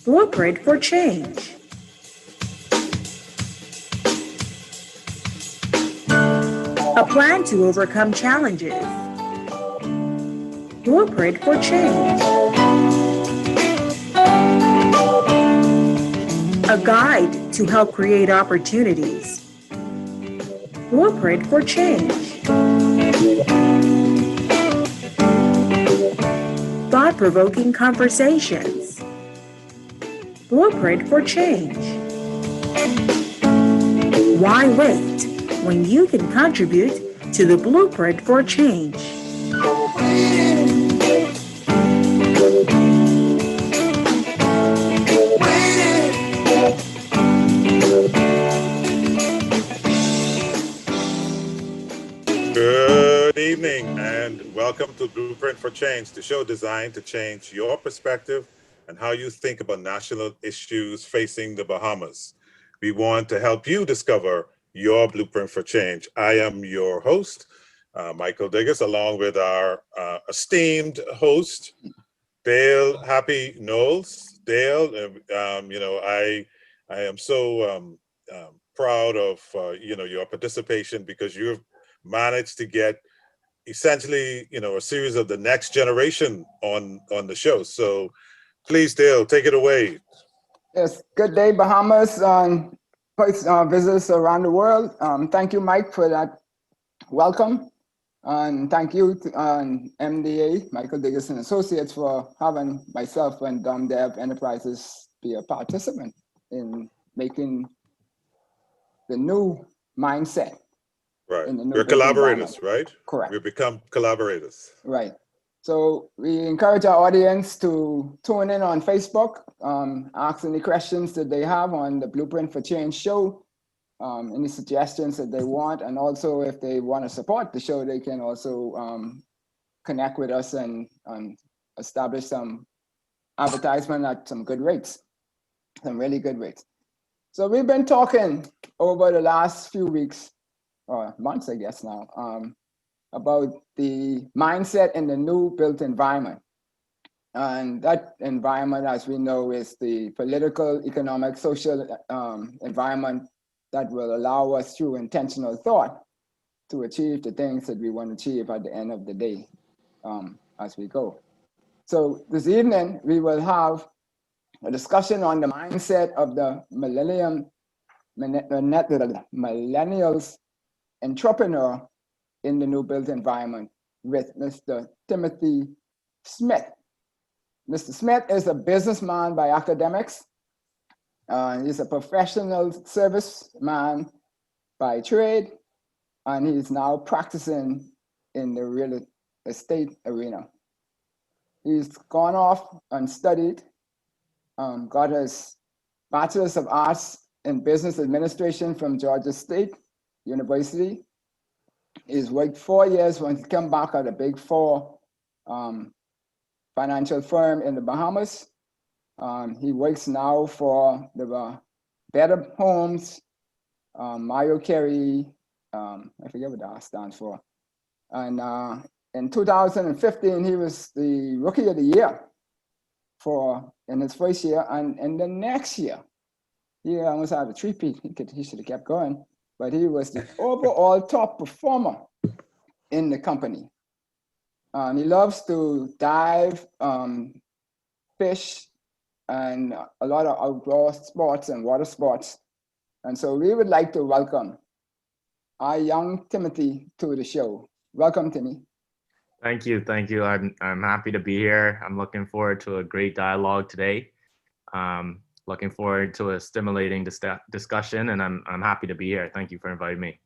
Blueprint for change. A plan to overcome challenges. Blueprint for change. A guide to help create opportunities. Blueprint for change. Thought-provoking conversations. Blueprint for change. Why wait when you can contribute to the Blueprint for change? Good evening and welcome to Blueprint for Change, the show designed to change your perspective and how you think about national issues facing the Bahamas. We want to help you discover your blueprint for change. I am your host, Michael Diggiss, along with our esteemed host, Dale Happy Knowles. Dale, I am so proud of your participation because you've managed to get essentially a series of the next generation on the show. So please, Dale, take it away. Yes, good day, Bahamas, visitors around the world. Thank you, Mike, for that welcome. And thank you to MDA, Michael Diggiss and Associates, for having myself and Dev Enterprises be a participant in making the new mindset. Right. We're collaborators, right? Correct. We become collaborators. Right. So we encourage our audience to tune in on Facebook, ask any questions that they have on the Blueprint for Change show, any suggestions that they want, and also if they want to support the show, they can also connect with us and establish some advertisement at some good rates, some really good rates. So we've been talking over the last few weeks, or months, I guess now, about the mindset in the new built environment. And that environment, as we know, is the political, economic, social environment that will allow us through intentional thought to achieve the things that we want to achieve at the end of the day as we go. So this evening, we will have a discussion on the mindset of the millennials entrepreneur in the new built environment with Mr. Timothy Smith. Mr. Smith is a businessman by academics. He's a professional serviceman by trade, and he's now practicing in the real estate arena. He's gone off and studied, got his Bachelor's of Arts in Business Administration from Georgia State University. He's worked 4 years when he came back at a big four financial firm in the Bahamas. He works now for the Better Homes, Mario Carey, I forget what that stands for. And in 2015, he was the Rookie of the Year in his first year. And in the next year, he almost had a three-peat. He should have kept going. But he was the overall top performer in the company. He loves to dive, fish, and a lot of outdoor sports and water sports. And so we would like to welcome our young Timothy to the show. Welcome, Timmy. Thank you. I'm happy to be here. I'm looking forward to a great dialogue today. Looking forward to a stimulating discussion, and I'm happy to be here. Thank you for inviting me.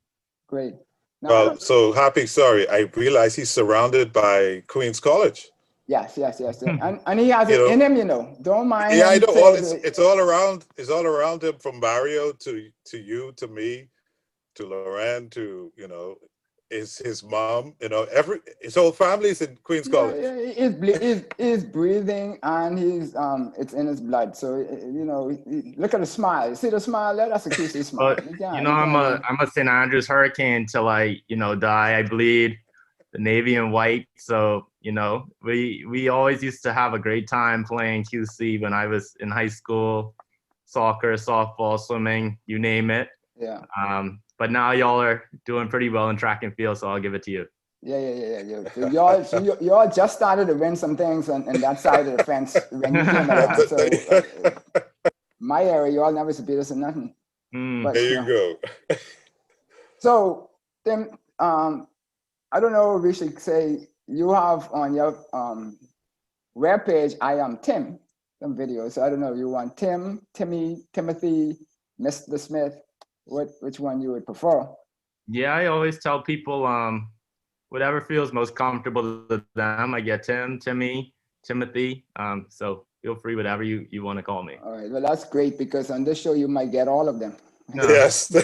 Great. Now, Well, so happy, sorry, I realize he's surrounded by Queen's College. Yes. And he has it in him, Don't mind. Yeah, I him know. It's all around him, from Mario to you, to me, to Lauren, to his mom, his whole family is in Queen's College. He's breathing, and it's in his blood. So look at the smile. See the smile there? That's a QC smile. I'm a St. Andrews Hurricane till I die. I bleed. the navy and white. So, you know, we always used to have a great time playing QC when I was in high school, soccer, softball, swimming, you name it. Yeah. But now y'all are doing pretty well in track and field, so I'll give it to you. Yeah. So y'all just started to win some things on that side of the fence when you came around. So my area, y'all never beat us in nothing. But, There you go. So Tim, I don't know if we should say you have on your webpage, I am Tim, some videos. So I don't know if you want Tim, Timmy, Timothy, Mr. Smith, which one you would prefer. Yeah, I always tell people whatever feels most comfortable to them. I get Tim, Timmy, Timothy. So feel free, whatever you want to call me. All right, well, that's great because on this show, you might get all of them. No. Yes.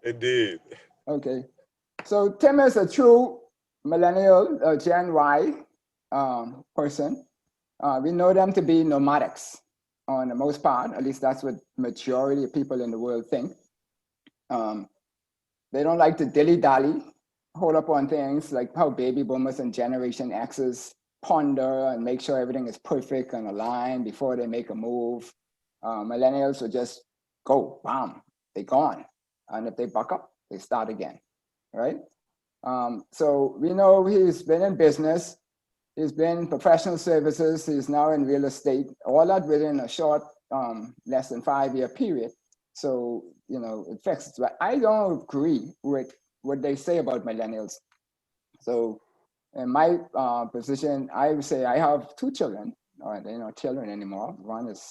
Indeed. Okay. So Tim is a true millennial, Gen Y person. We know them to be nomadics on the most part. At least that's what majority of people in the world think. They don't like to dilly-dally, hold up on things like how baby boomers and Generation X's ponder and make sure everything is perfect and aligned before they make a move. Millennials will just go, bam, they're gone. And if they buck up, they start again, right? So we know he's been in business, he's been in professional services, he's now in real estate, all that within a short, less than 5-year period. So, you know, it fixes. But I don't agree with what they say about millennials. So in my position, I would say I have 2 children. They're not children anymore. One is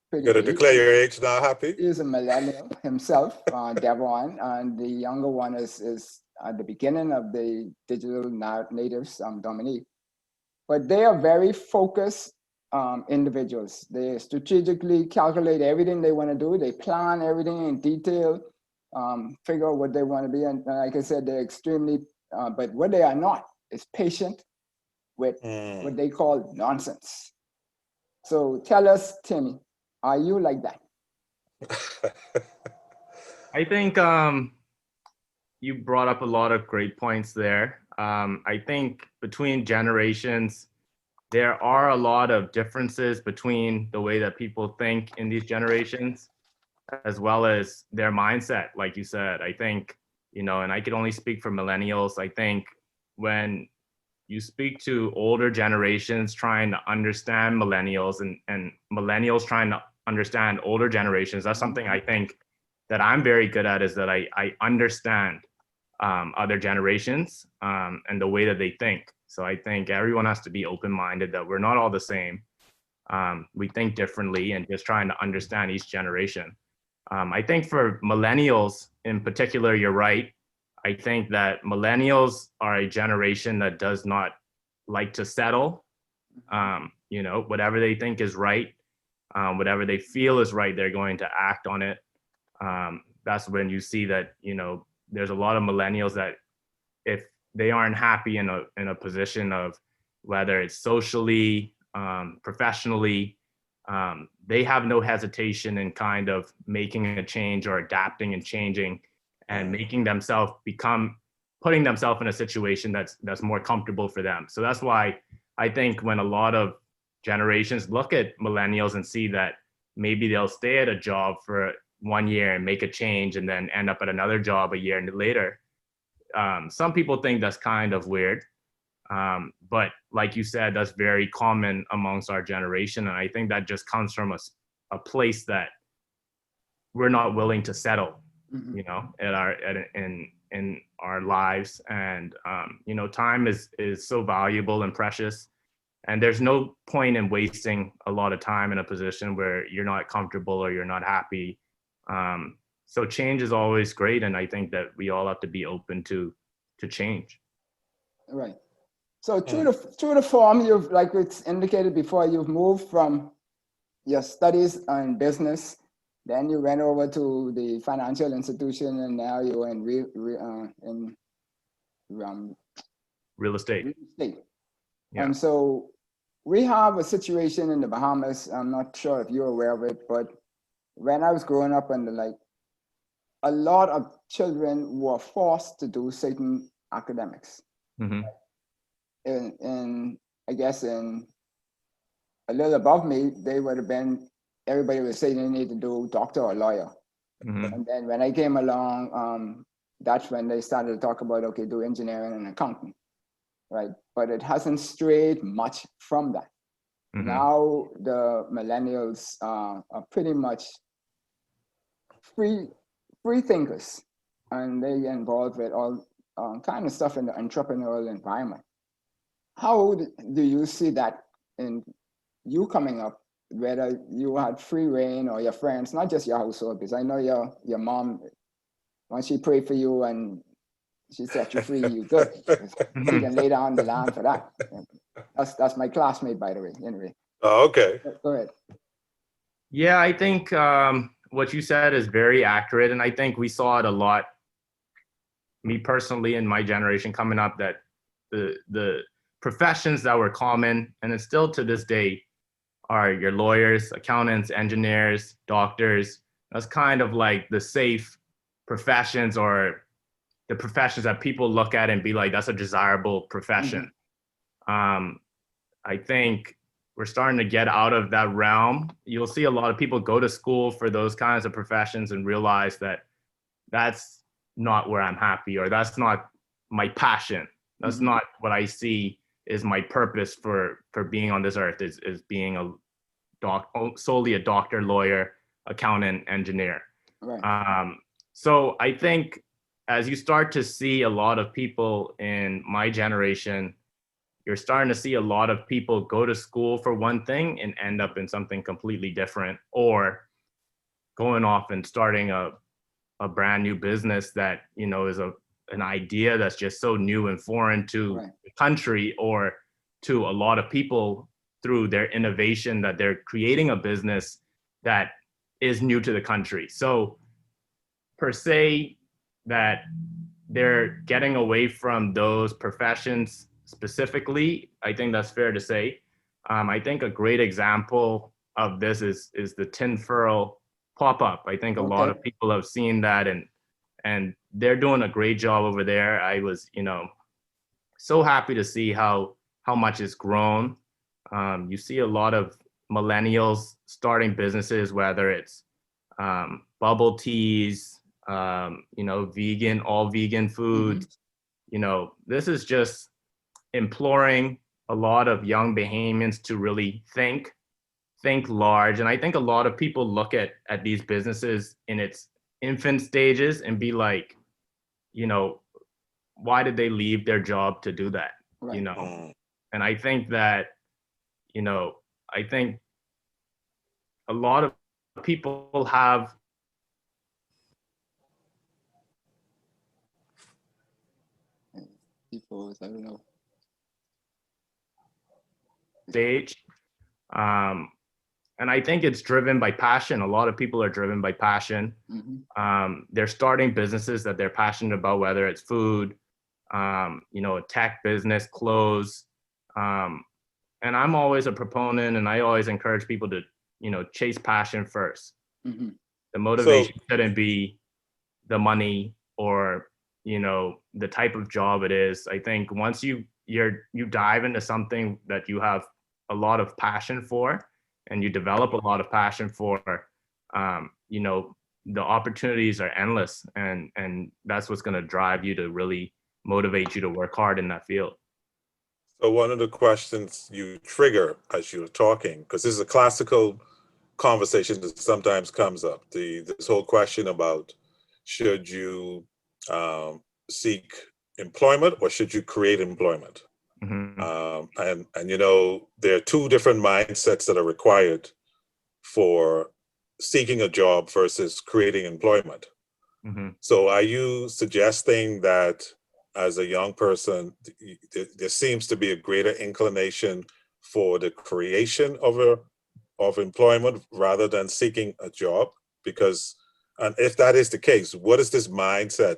pretty Gotta big. declare your age now, Happy. He's a millennial himself, Devon, and the younger one is at the beginning of the digital natives, Dominique. But they are very focused individuals. They strategically calculate everything they want to do. They plan everything in detail, figure out what they want to be. And like I said, they're extremely, but what they are not is patient with what they call nonsense. So tell us, Timmy, are you like that? I think you brought up a lot of great points there. I think between generations, there are a lot of differences between the way that people think in these generations, as well as their mindset, like you said. I think, you know, and I could only speak for millennials. I think when you speak to older generations trying to understand millennials and millennials trying to understand older generations, that's something I think that I'm very good at, is that I understand other generations and the way that they think. So I think everyone has to be open-minded, that we're not all the same. We think differently, and just trying to understand each generation. I think for millennials in particular, you're right. I think that millennials are a generation that does not like to settle. You know, whatever they think is right, whatever they feel is right, they're going to act on it. That's when you see that, you know, there's a lot of millennials that if they aren't happy in a position of whether it's socially, professionally, they have no hesitation in kind of making a change or adapting and changing and making themselves putting themselves in a situation that's more comfortable for them. So that's why I think when a lot of generations look at millennials and see that maybe they'll stay at a job for 1 year and make a change and then end up at another job a year later, some people think that's kind of weird. But like you said, that's very common amongst our generation. And I think that just comes from a place that we're not willing to settle, you know, in our lives. And, you know, time is so valuable and precious. And there's no point in wasting a lot of time in a position where you're not comfortable or you're not happy. So change is always great. And I think that we all have to be open to change. Right. So through the form, you've, like it's indicated before, you've moved from your studies in business, then you went over to the financial institution, and now you're in real estate. Yeah. And so we have a situation in the Bahamas. I'm not sure if you're aware of it, but when I was growing up in the a lot of children were forced to do certain academics. Mm-hmm. In I guess in a little above me, they would have been, everybody was saying they need to do doctor or lawyer. Mm-hmm. And then when I came along, that's when they started to talk about, okay, do engineering and accounting, right? But it hasn't strayed much from that. Mm-hmm. Now the millennials are pretty much free thinkers, and they get involved with all kind of stuff in the entrepreneurial environment. How do you see that in you coming up, whether you had free reign or your friends, not just your household, because I know your mom, once she prayed for you and she set you free, you good. She can lay down the land for that. That's my classmate, by the way. Anyway. Oh, okay. Go ahead. Yeah, I think what you said is very accurate. And I think we saw it a lot, me personally in my generation coming up, that the professions that were common, and it's still to this day, are your lawyers, accountants, engineers, doctors. That's kind of like the safe professions, or the professions that people look at and be like, that's a desirable profession. Mm-hmm. I think we're starting to get out of that realm. You'll see a lot of people go to school for those kinds of professions and realize that that's not where I'm happy, or that's not my passion. That's mm-hmm. not what I see is my purpose for being on this earth, is being solely a doctor, lawyer, accountant, engineer. Right. So I think as you start to see a lot of people in my generation, you're starting to see a lot of people go to school for one thing and end up in something completely different, or going off and starting a brand new business that, you know, is an idea that's just so new and foreign to right. the country, or to a lot of people through their innovation, that they're creating a business that is new to the country. So per se, that they're getting away from those professions specifically, I think that's fair to say. I think a great example of this is the tinfoil pop-up. I think a lot of people have seen that, and they're doing a great job over there. I was, you know, so happy to see how much it's grown. You see a lot of millennials starting businesses, whether it's bubble teas, you know, vegan, all vegan foods. Mm-hmm. You know, this is just imploring a lot of young Bahamians to really think large. And I think a lot of people look at these businesses in its infant stages and be like, you know, why did they leave their job to do that? Right. You know, and I think that, you know, I think a lot of people have I don't know. Stage. And I think it's driven by passion. A lot of people are driven by passion. Mm-hmm. They're starting businesses that they're passionate about, whether it's food, you know, a tech business, clothes. And I'm always a proponent, and I always encourage people to, you know, chase passion first. Mm-hmm. The motivation shouldn't be the money or, you know, the type of job it is. I think once you dive into something that you have a lot of passion for, and you develop a lot of passion for, you know, the opportunities are endless, and that's what's going to drive you to really motivate you to work hard in that field. So one of the questions you trigger as you're talking, because this is a classical conversation that sometimes comes up, this whole question about should you seek employment or should you create employment? Mm-hmm. And you know, there are two different mindsets that are required for seeking a job versus creating employment. Mm-hmm. So are you suggesting that as a young person, there seems to be a greater inclination for the creation of employment rather than seeking a job? Because, and if that is the case, what is this mindset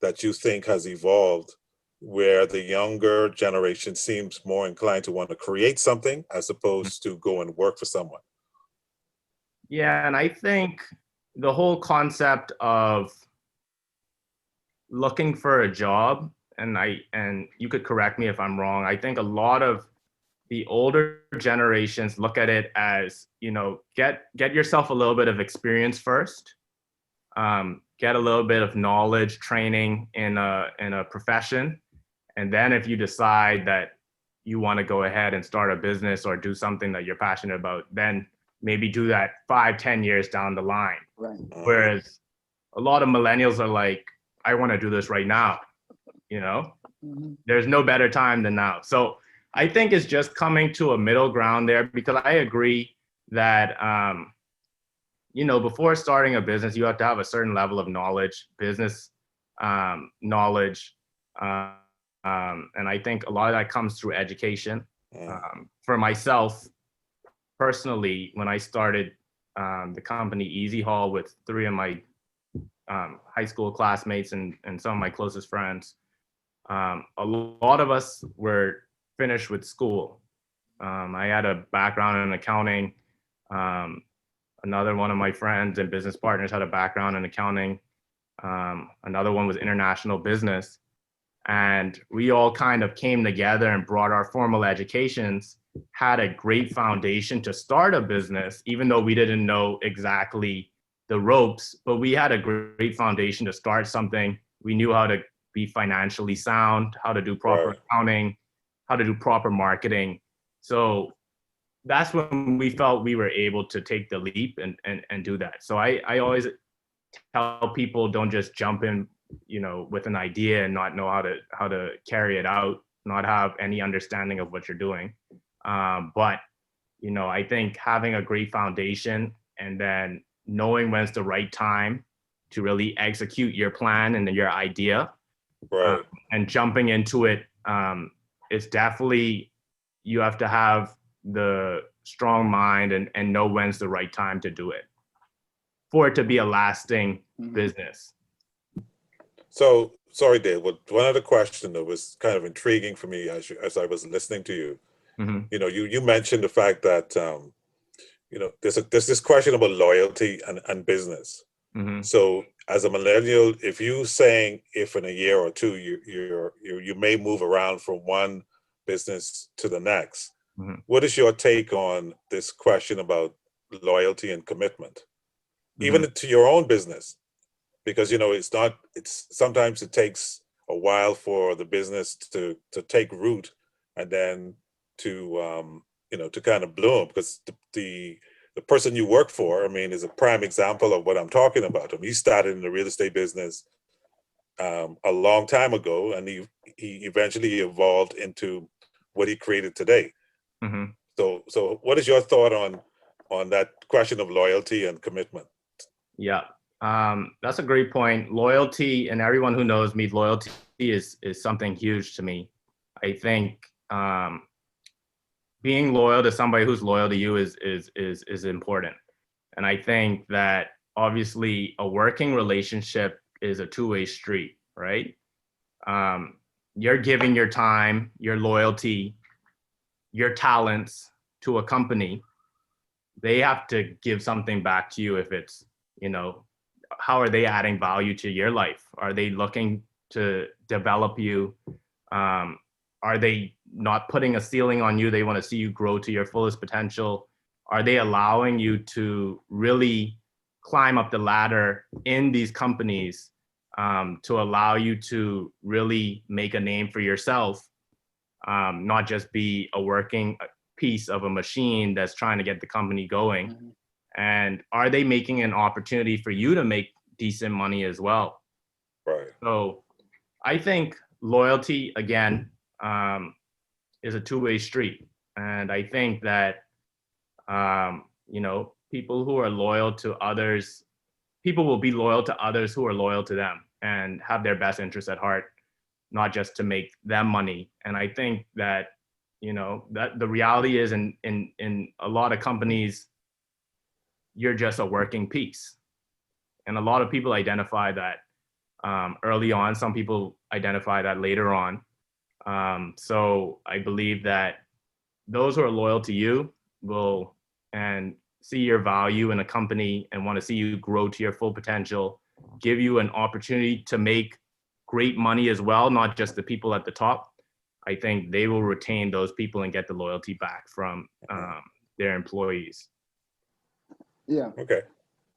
that you think has evolved where the younger generation seems more inclined to want to create something as opposed to go and work for someone? Yeah, and I think the whole concept of looking for a job, and you could correct me if I'm wrong, I think a lot of the older generations look at it as, get yourself a little bit of experience first, get a little bit of knowledge, training in a profession, and then if you decide that you want to go ahead and start a business or do something that you're passionate about, then maybe do that 5-10 years down the line. Right. Whereas a lot of millennials are like, I want to do this right now. There's no better time than now. So I think it's just coming to a middle ground there, because I agree that, before starting a business, you have to have a certain level of knowledge, business knowledge. And I think a lot of that comes through education. For myself, personally, when I started the company Easy Haul with 3 of my high school classmates and some of my closest friends, a lot of us were finished with school. I had a background in accounting. Another one of my friends and business partners had a background in accounting. Another one was international business. And we all kind of came together and brought our formal educations, had a great foundation to start a business, even though we didn't know exactly the ropes, but we had a great foundation to start something. We knew how to be financially sound, how to do proper accounting, how to do proper marketing. So that's when we felt we were able to take the leap and do that. So I always tell people, don't just jump in, with an idea and not know how to carry it out, not have any understanding of what you're doing. But I think having a great foundation and then knowing when's the right time to really execute your plan and your idea, and jumping into it, it's definitely, you have to have the strong mind and know when's the right time to do it for it to be a lasting business. So, sorry, Dave, but one other question that was kind of intriguing for me as I was listening to you. You mentioned the fact that, there's this question about loyalty and business. So as a millennial, if in a year or two, you may move around from one business to the next, what is your take on this question about loyalty and commitment, even to your own business? Because sometimes it takes a while for the business to take root and then to kind of bloom, because the person you work for, is a prime example of what I'm talking about. He started in the real estate business a long time ago, and he eventually evolved into what he created today. So what is your thought on that question of loyalty and commitment? Yeah. That's a great point. Loyalty, and everyone who knows me, loyalty is something huge to me. I think being loyal to somebody who's loyal to you is important. And I think that obviously a working relationship is a two-way street, right? You're giving your time, your loyalty, your talents to a company. They have to give something back to you. If it's, how are they adding value to your life? Are they looking to develop you? Are they not putting a ceiling on you? They want to see you grow to your fullest potential. Are they allowing you to really climb up the ladder in these companies, to allow you to really make a name for yourself, not just be a working piece of a machine that's trying to get the company going? And are they making an opportunity for you to make decent money as well? Right. So I think loyalty, again, is a two-way street. And I think that, people who are loyal to others, people will be loyal to others who are loyal to them and have their best interests at heart, not just to make them money. And I think that, that the reality is in a lot of companies, you're just a working piece. And a lot of people identify that early on. Some people identify that later on. So I believe that those who are loyal to you will and see your value in a company and want to see you grow to your full potential, give you an opportunity to make great money as well, not just the people at the top, I think they will retain those people and get the loyalty back from their employees. Yeah. Okay.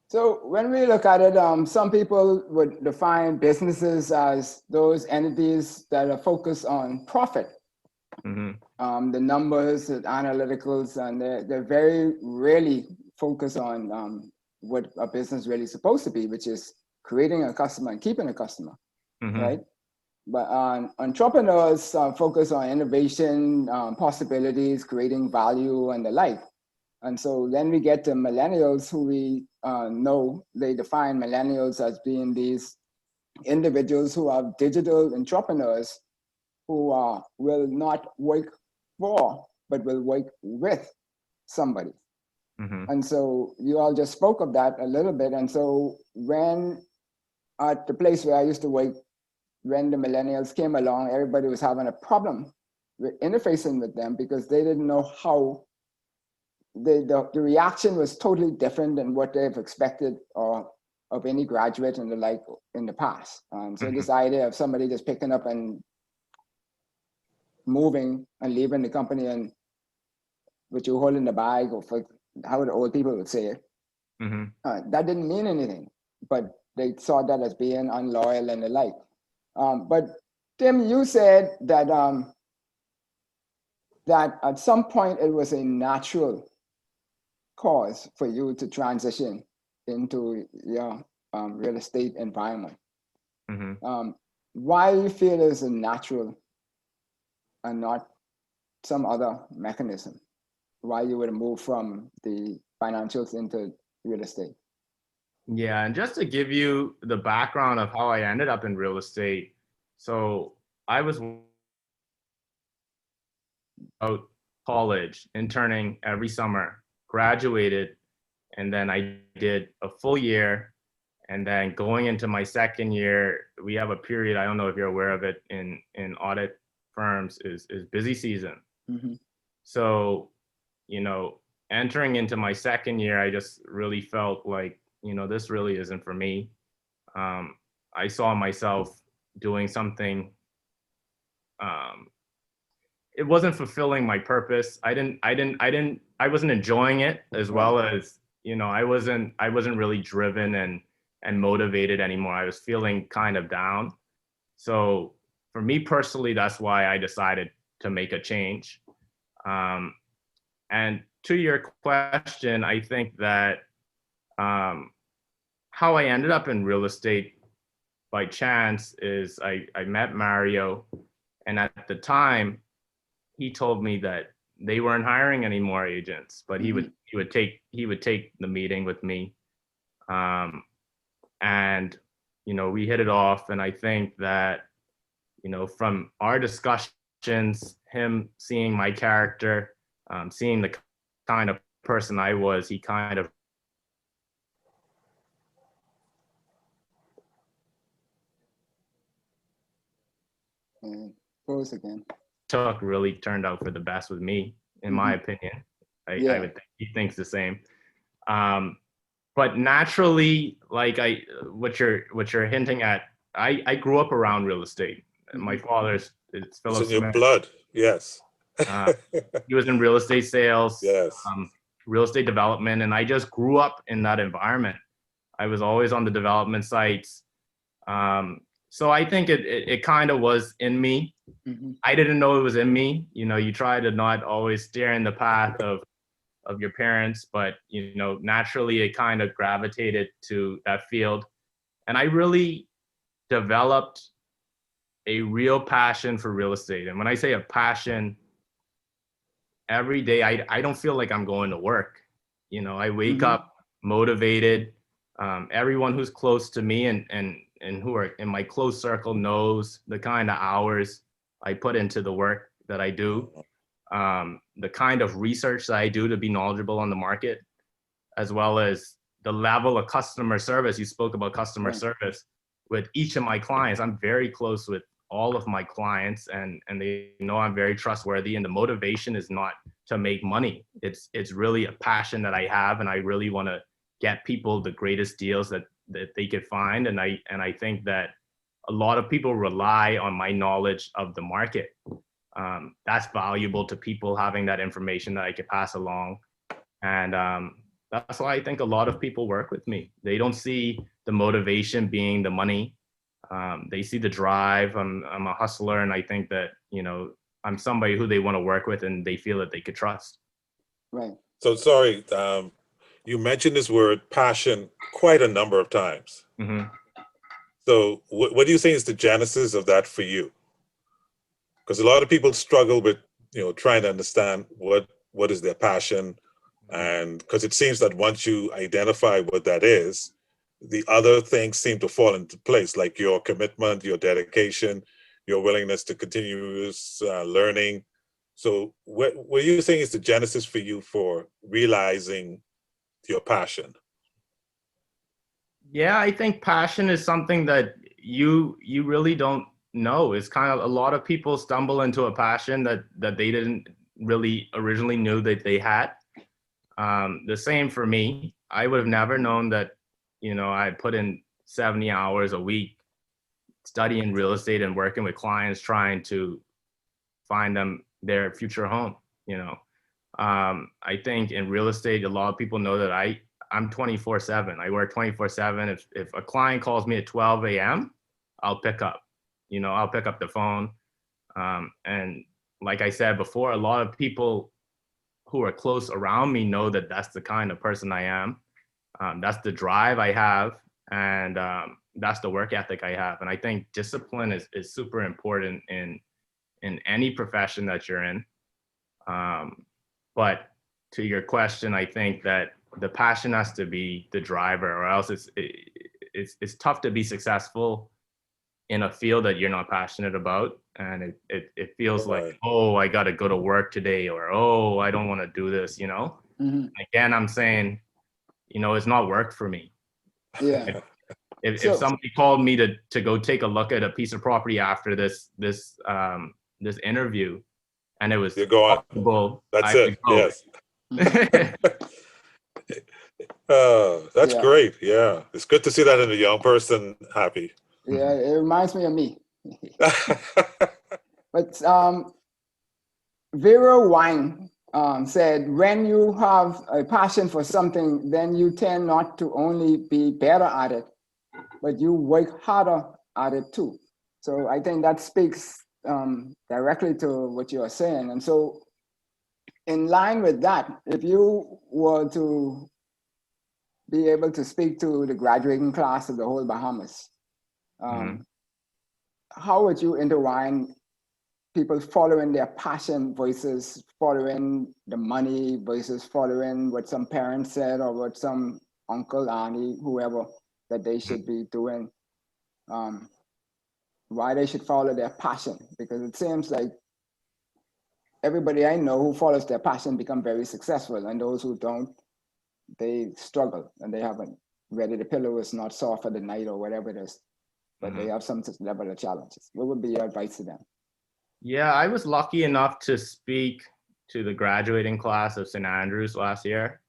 So when we look at it, some people would define businesses as those entities that are focused on profit. The numbers, the analyticals, and they're very rarely focused on what a business really is supposed to be, which is creating a customer and keeping a customer, right? But entrepreneurs focus on innovation, possibilities, creating value, and the like. And so then we get to millennials, who we know they define millennials as being these individuals who are digital entrepreneurs who will not work for, but will work with somebody. And so you all just spoke of that a little bit. And so when at the place where I used to work, when the millennials came along, everybody was having a problem with interfacing with them because they didn't know how. The reaction was totally different than what they've expected or of any graduate and the like in the past. So this idea of somebody just picking up and moving and leaving the company and with you holding the bag, or for how the old people would say it, that didn't mean anything, but they saw that as being unloyal and the like. But Tim, you said that that at some point it was a natural cause for you to transition into your real estate environment. Why you feel is a natural and not some other mechanism? Why you would move from the financials into real estate? Yeah, and just to give you the background of how I ended up in real estate. So I was out college, interning every summer, graduated, and then I did a full year. And then going into my second year, we have a period, I don't know if you're aware of it, in audit firms is busy season. So, you know, entering into my second year, I just really felt like, you know, this really isn't for me. I saw myself doing something, it wasn't fulfilling my purpose. I wasn't enjoying it, as well as, you know, I wasn't really driven and motivated anymore. I was feeling kind of down. So for me personally, that's why I decided to make a change. And to your question, I think that how I ended up in real estate by chance is I met Mario, and at the time he told me that they weren't hiring any more agents, but he would take the meeting with me. And, you know, we hit it off. And I think that, you know, from our discussions, him seeing my character, seeing the kind of person I was, he kind of Pause again. really turned out for the best with me, in my opinion. I would think he thinks the same. But naturally, like what you're hinting at, I grew up around real estate. My father's, it's Philip It's in your Smith. blood, yes. He was in real estate sales, Yes. real estate development, and I just grew up in that environment. I was always on the development sites. So I think it kind of was in me. I didn't know it was in me. You know, you try to not always steer in the path of your parents, but, you know, naturally it kind of gravitated to that field. And I really developed a real passion for real estate. And when I say a passion, every day I don't feel like I'm going to work. You know, I wake up motivated. Everyone who's close to me and who are in my close circle knows the kind of hours I put into the work that I do, the kind of research that I do to be knowledgeable on the market, as well as the level of customer service. You spoke about customer service with each of my clients. I'm very close with all of my clients, and they know I'm very trustworthy, and the motivation is not to make money. It's really a passion that I have, and I really want to get people the greatest deals that they could find. And I think that a lot of people rely on my knowledge of the market. That's valuable to people, having that information that I could pass along. And that's why I think a lot of people work with me. They don't see the motivation being the money. They see the drive. I'm a hustler, and I think that, you know, I'm somebody who they want to work with and they feel that they could trust. Right. So sorry, you mentioned this word passion quite a number of times. Mm-hmm. So what do you think is the genesis of that for you? Because a lot of people struggle with, you know, trying to understand what is their passion. And because it seems that once you identify what that is, the other things seem to fall into place, like your commitment, your dedication, your willingness to continuous learning. So what do you think is the genesis for you for realizing your passion? Yeah, I think passion is something that you really don't know. It's kind of, a lot of people stumble into a passion that they didn't really originally knew that they had. The same for me. I would have never known that, you know, I put in 70 hours a week studying real estate and working with clients, trying to find them their future home. You know, I think in real estate, a lot of people know that I'm 24/7. I work 24/7. If a client calls me at 12 a.m., I'll pick up. You know, I'll pick up the phone. And like I said before, a lot of people who are close around me know that that's the kind of person I am. That's the drive I have, and that's the work ethic I have. And I think discipline is super important in any profession that you're in. But to your question, I think that the passion has to be the driver, or else it's tough to be successful in a field that you're not passionate about. And it feels Right. like, oh, I got to go to work today, or, oh, I don't want to do this, you know? Mm-hmm. Again, I'm saying, you know, it's not work for me. Yeah. If somebody called me to go take a look at a piece of property after this interview, and it was You're going. possible, That's I it. would Yes. That's Yeah. great. Yeah. It's good to see that in a young person happy. Yeah, it reminds me of me. But Vera Wine said, when you have a passion for something, then you tend not to only be better at it, but you work harder at it too. So I think that speaks directly to what you are saying. And so in line with that, if you were to be able to speak to the graduating class of the whole Bahamas, how would you intertwine people following their passion versus following the money versus following what some parents said or what some uncle, auntie, whoever that they should be doing? Why they should follow their passion? Because it seems like everybody I know who follows their passion become very successful, and those who don't, they struggle, and they haven't, whether the pillow is not soft for the night or whatever it is, but they have some level of challenges. What would be your advice to them? Yeah, I was lucky enough to speak to the graduating class of St. Andrews last year.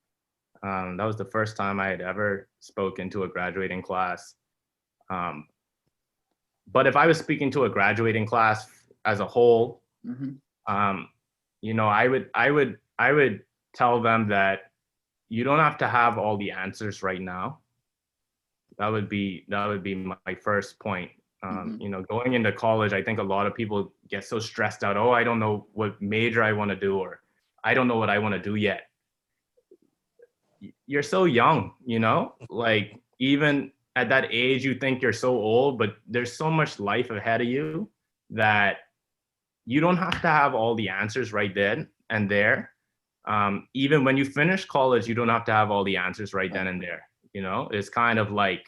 That was the first time I had ever spoken to a graduating class. But if I was speaking to a graduating class as a whole, you know, I would tell them that you don't have to have all the answers right now. That would be my first point. You know, going into college, I think a lot of people get so stressed out. Oh, I don't know what major I want to do, or I don't know what I want to do yet. You're so young, you know, like even at that age, you think you're so old, but there's so much life ahead of you that you don't have to have all the answers right then and there. Even when you finish college, you don't have to have all the answers right then and there. You know, it's kind of like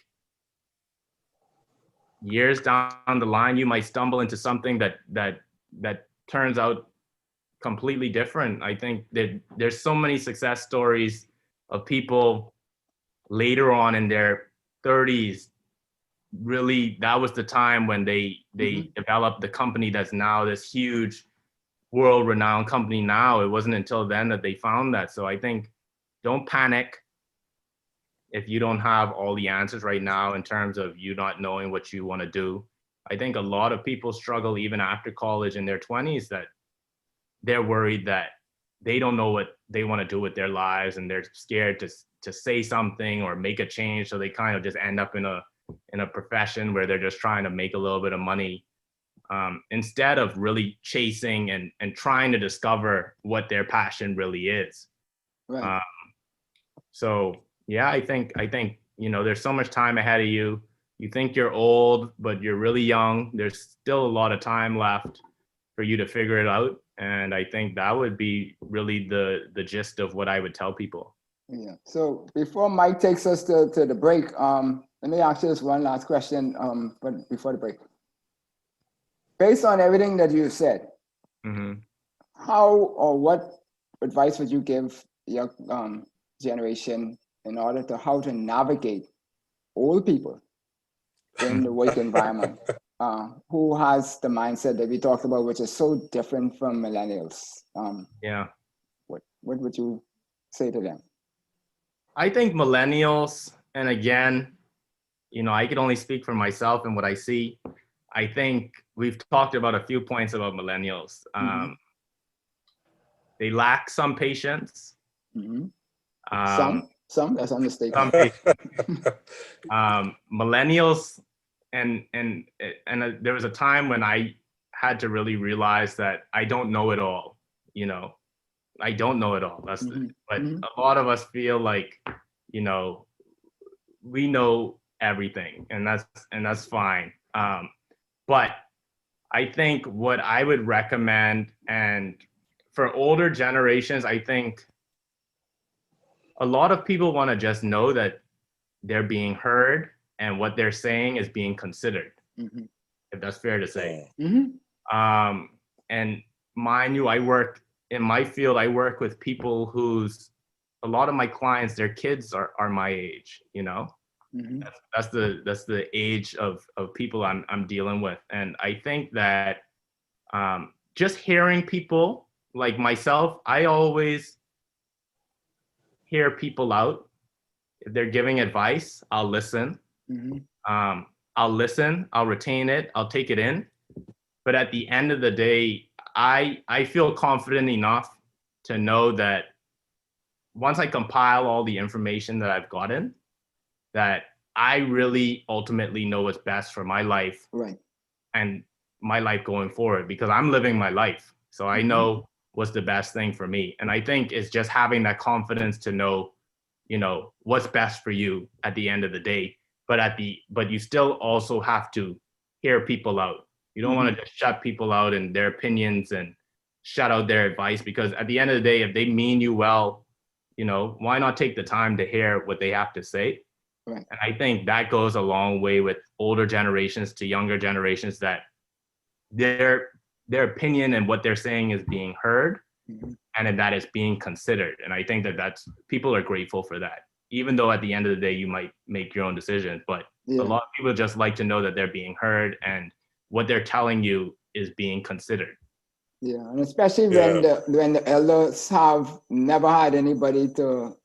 years down the line, you might stumble into something that turns out completely different. I think that there's so many success stories of people later on in their 30s. Really, that was the time when they developed the company that's now this huge world-renowned company now. It wasn't until then that they found that. So I think don't panic if you don't have all the answers right now in terms of you not knowing what you want to do. I think a lot of people struggle even after college in their 20s, that they're worried that they don't know what they want to do with their lives, and they're scared to say something or make a change. So they kind of just end up in a profession where they're just trying to make a little bit of money, instead of really chasing and trying to discover what their passion really is. Right. So yeah, I think, there's so much time ahead of you. You think you're old, but you're really young. There's still a lot of time left for you to figure it out. And I think that would be really the gist of what I would tell people. Yeah. So before Mike takes us to the break, let me ask you this one last question, but before the break. Based on everything that you said, how or what advice would you give your generation in order to how to navigate old people in the work environment, who has the mindset that we talked about, which is so different from millennials? What would you say to them? I think millennials, and again, I can only speak for myself and what I see. I think we've talked about a few points about millennials. They lack some patience. Some, that's understatement. Millennials, and there was a time when I had to really realize that I don't know it all. I don't know it all. But a lot of us feel like, we know everything, and that's fine. But I think what I would recommend, and for older generations, I think a lot of people want to just know that they're being heard and what they're saying is being considered, if that's fair to say. And mind you, in my field, I work with people a lot of my clients, their kids are my age, That's the age of people I'm dealing with. And I think that just hearing people like myself, I always hear people out. If they're giving advice, I'll listen. I'll listen, I'll retain it, I'll take it in. But at the end of the day, I feel confident enough to know that once I compile all the information that I've gotten, that I really ultimately know what's best for my life, and my life going forward, because I'm living my life. So I know what's the best thing for me. And I think it's just having that confidence to know, what's best for you at the end of the day. But you still also have to hear people out. You don't want to just shut people out and their opinions and shut out their advice, because at the end of the day, if they mean you well, why not take the time to hear what they have to say? And I think that goes a long way with older generations to younger generations, that their opinion and what they're saying is being heard, and that it's being considered. And I think that's people are grateful for that, even though at the end of the day you might make your own decision. But a lot of people just like to know that they're being heard and what they're telling you is being considered. Yeah, and especially when the elders have never had anybody for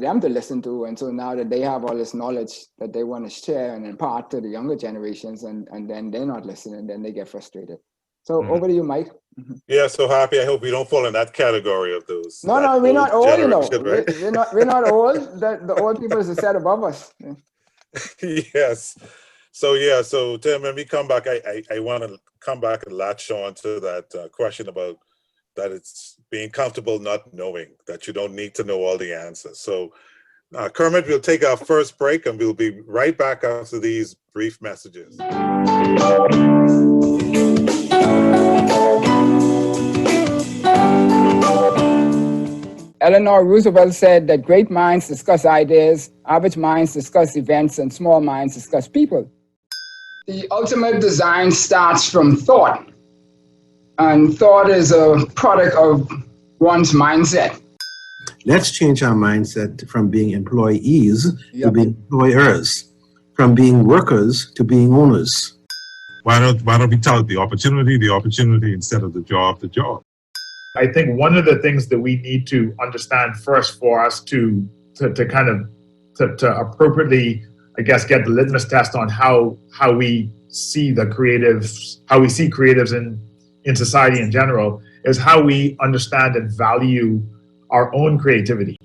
them to listen to, and so now that they have all this knowledge that they want to share and impart to the younger generations, and then they're not listening, then they get frustrated. So over to you, Mike. Yeah, so happy. I hope we don't fall in that category of those. No, we're not old, right? we're not old. The old people is a set above us. Yes. So Tim, when we come back, I want to come back and latch on to that question about that it's being comfortable not knowing, that you don't need to know all the answers. So Kermit, we'll take our first break and we'll be right back after these brief messages. Eleanor Roosevelt said that great minds discuss ideas, average minds discuss events, and small minds discuss people. The ultimate design starts from thought, and thought is a product of one's mindset. Let's change our mindset from being employees to being employers, from being workers to being owners. Why don't we tell it the opportunity instead of the job? I think one of the things that we need to understand first for us to appropriately, I guess, get the litmus test on how we see the creatives, how we see creatives in society in general, is how we understand and value our own creativity.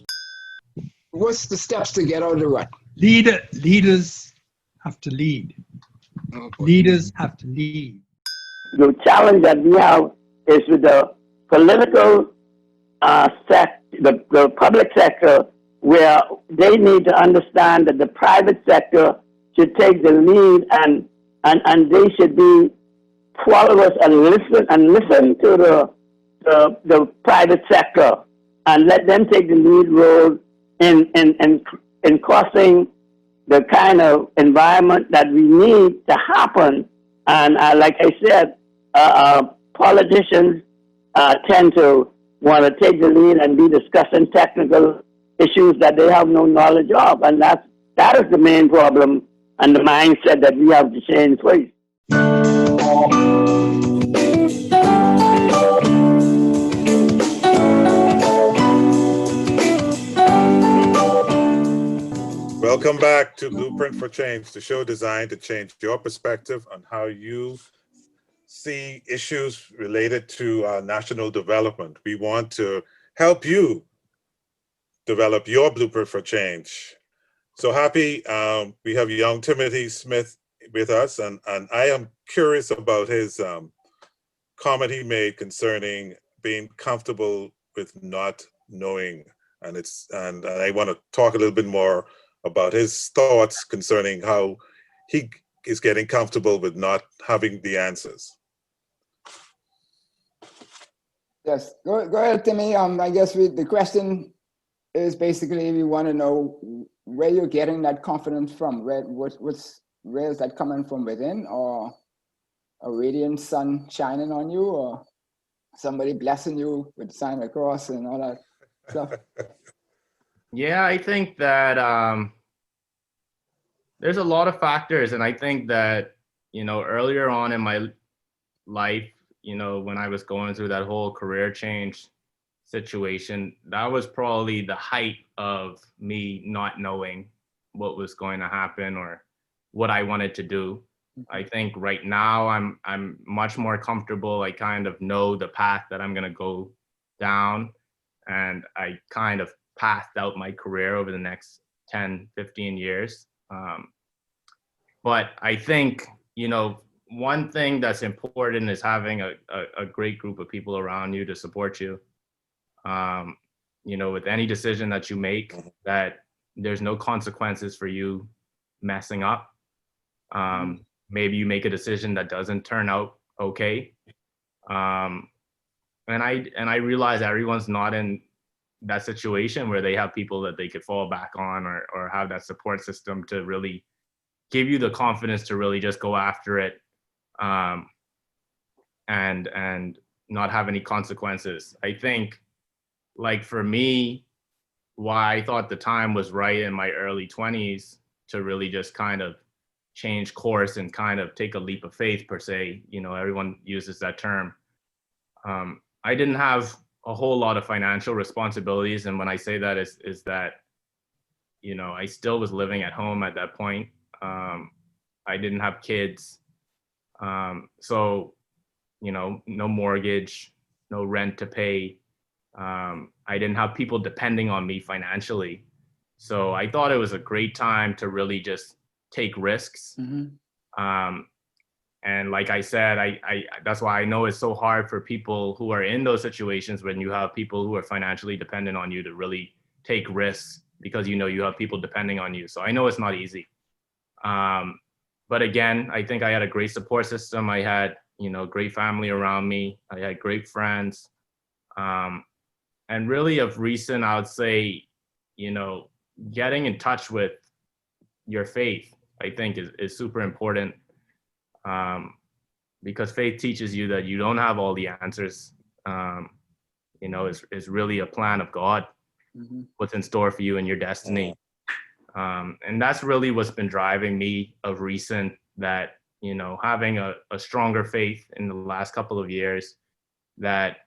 What's the steps to get out of the rut? Leaders have to lead. Leaders have to lead. The challenge that we have is with the political the public sector, where they need to understand that the private sector should take the lead and they should be followers and listen to the private sector and let them take the lead role in causing the kind of environment that we need to happen. And like I said, politicians tend to want to take the lead and be discussing technical issues that they have no knowledge of. And that is the main problem and the mindset that we have to change, please. Welcome back to Blueprint for Change, the show designed to change your perspective on how you see issues related to national development. We want to help you develop your blueprint for change. So happy we have young Timothy Smith with us, and I am curious about his comment he made concerning being comfortable with not knowing, and I want to talk a little bit more about his thoughts concerning how he is getting comfortable with not having the answers. Yes, go ahead, Timmy. I guess the question is basically we want to know where you're getting that confidence from. Where is that coming from, within, or a radiant sun shining on you, or somebody blessing you with the sign of the cross and all that stuff? Yeah, I think that there's a lot of factors, and I think that, earlier on in my life, when I was going through that whole career change situation, that was probably the height of me not knowing what was going to happen or what I wanted to do. I think right now I'm much more comfortable. I kind of know the path that I'm going to go down, and I kind of pathed out my career over the next 10, 15 years. But I think, one thing that's important is having a great group of people around you to support you. With any decision that you make, that there's no consequences for you messing up. Maybe you make a decision that doesn't turn out okay. And I realize everyone's not in that situation where they have people that they could fall back on or have that support system to really give you the confidence to really just go after it, and not have any consequences. I think, like, for me, why I thought the time was right in my early 20s to really just kind of change course and kind of take a leap of faith, per se. Everyone uses that term. I didn't have a whole lot of financial responsibilities, and when I say that is that, I still was living at home at that point. I didn't have kids, so no mortgage, no rent to pay. I didn't have people depending on me financially, so I thought it was a great time to really just take risks. And like I said, I that's why I know it's so hard for people who are in those situations when you have people who are financially dependent on you to really take risks, because you have people depending on you. So I know it's not easy. But again, I think I had a great support system. I had, great family around me. I had great friends. And really of recent, I would say, getting in touch with your faith, I think is super important. Because faith teaches you that you don't have all the answers. It's really a plan of God, what's in store for you and your destiny. And that's really what's been driving me of recent, that, having a stronger faith in the last couple of years, that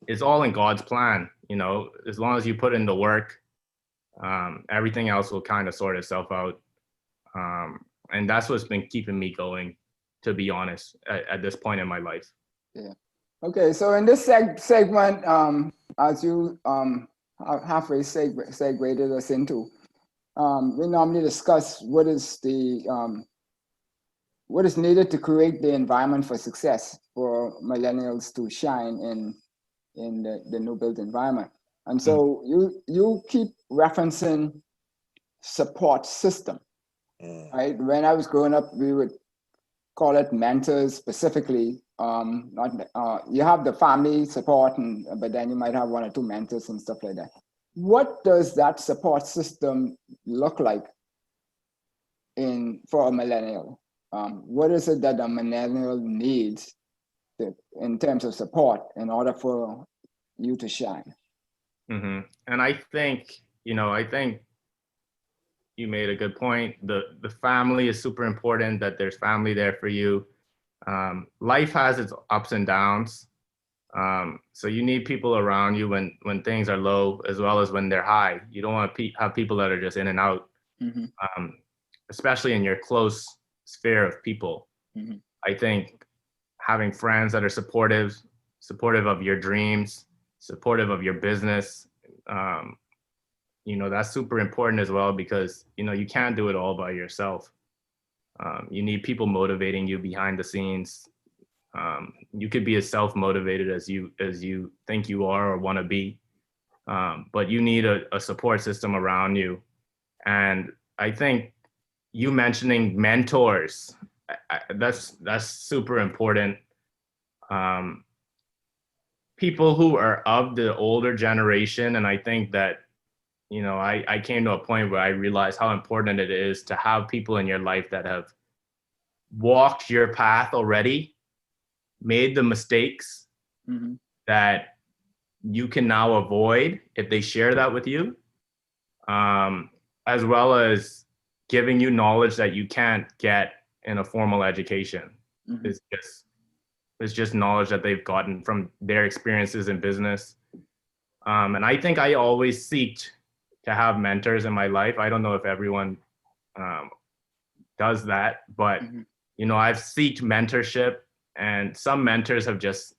it's all in God's plan. As long as you put in the work, everything else will kind of sort itself out. And that's what's been keeping me going, to be honest, at this point in my life. Yeah. Okay, so in this segment, as you halfway segued us into, we normally discuss what is needed to create the environment for success for millennials to shine in the new built environment. And so you keep referencing support system, right? When I was growing up, we would call it mentors specifically. You have the family support, but then you might have one or two mentors and stuff like that. What does that support system look like for a millennial? What is it that a millennial needs in terms of support in order for you to shine? Mm-hmm. And I think you made a good point. The family is super important, that there's family there for you. Life has its ups and downs. So you need people around you when things are low as well as when they're high. You don't want to have people that are just in and out, especially in your close sphere of people. I think having friends that are supportive of your dreams, supportive of your business, that's super important as well, because you can't do it all by yourself. You need people motivating you behind the scenes. You could be as self-motivated as you think you are or want to be, but you need a support system around you. And I think you mentioning mentors, that's super important. People who are of the older generation, and I think that I came to a point where I realized how important it is to have people in your life that have walked your path already, made the mistakes that you can now avoid if they share that with you, as well as giving you knowledge that you can't get in a formal education. It's just knowledge that they've gotten from their experiences in business. And I think I always seeked to have mentors in my life. I don't know if everyone does that, but I've sought mentorship, and some mentors have just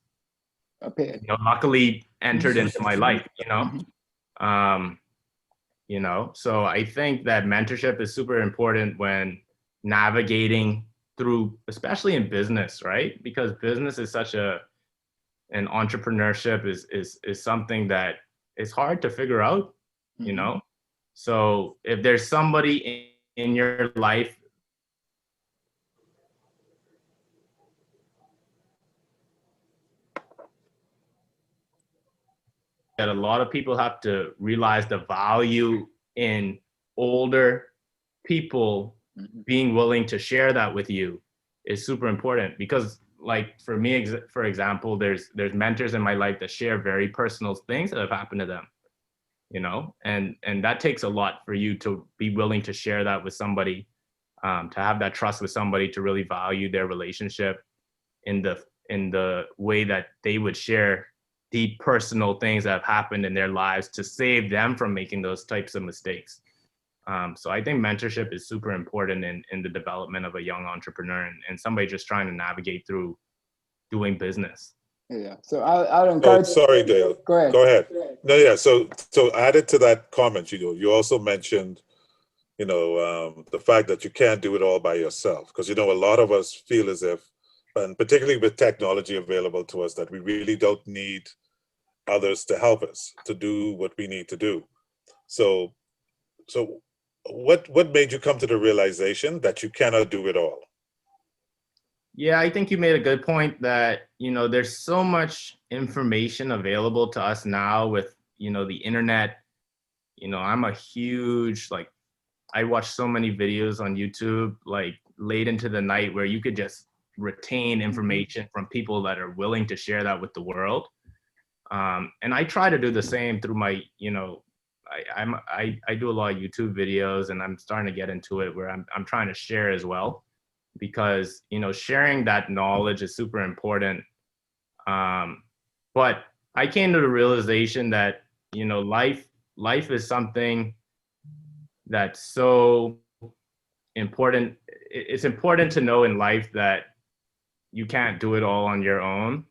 luckily entered into my life. So I think that mentorship is super important when navigating through, especially in business, right? Because business is such an entrepreneurship is something that is hard to figure out. So if there's somebody in your life that a lot of people have to realize the value in older people being willing to share that with you is super important. Because like for me, for example, there's mentors in my life that share very personal things that have happened to them. And that takes a lot for you to be willing to share that with somebody, to have that trust with somebody, to really value their relationship in the way that they would share deep personal things that have happened in their lives to save them from making those types of mistakes. So I think mentorship is super important in the development of a young entrepreneur and somebody just trying to navigate through doing business. Yeah. So I'll encourage. Sorry, Dale. Go ahead. Go ahead. No, yeah. So added to that comment, you also mentioned, the fact that you can't do it all by yourself, because a lot of us feel as if, and particularly with technology available to us, that we really don't need others to help us to do what we need to do. So what made you come to the realization that you cannot do it all? Yeah, I think you made a good point that, there's so much information available to us now with, the internet. I'm a huge, I watch so many videos on YouTube, late into the night, where you could just retain information from people that are willing to share that with the world. And I try to do the same through my, I do a lot of YouTube videos, and I'm starting to get into it where I'm trying to share as well, because, sharing that knowledge is super important. But I came to the realization that, life is something that's so important. It's important to know in life that you can't do it all on your own.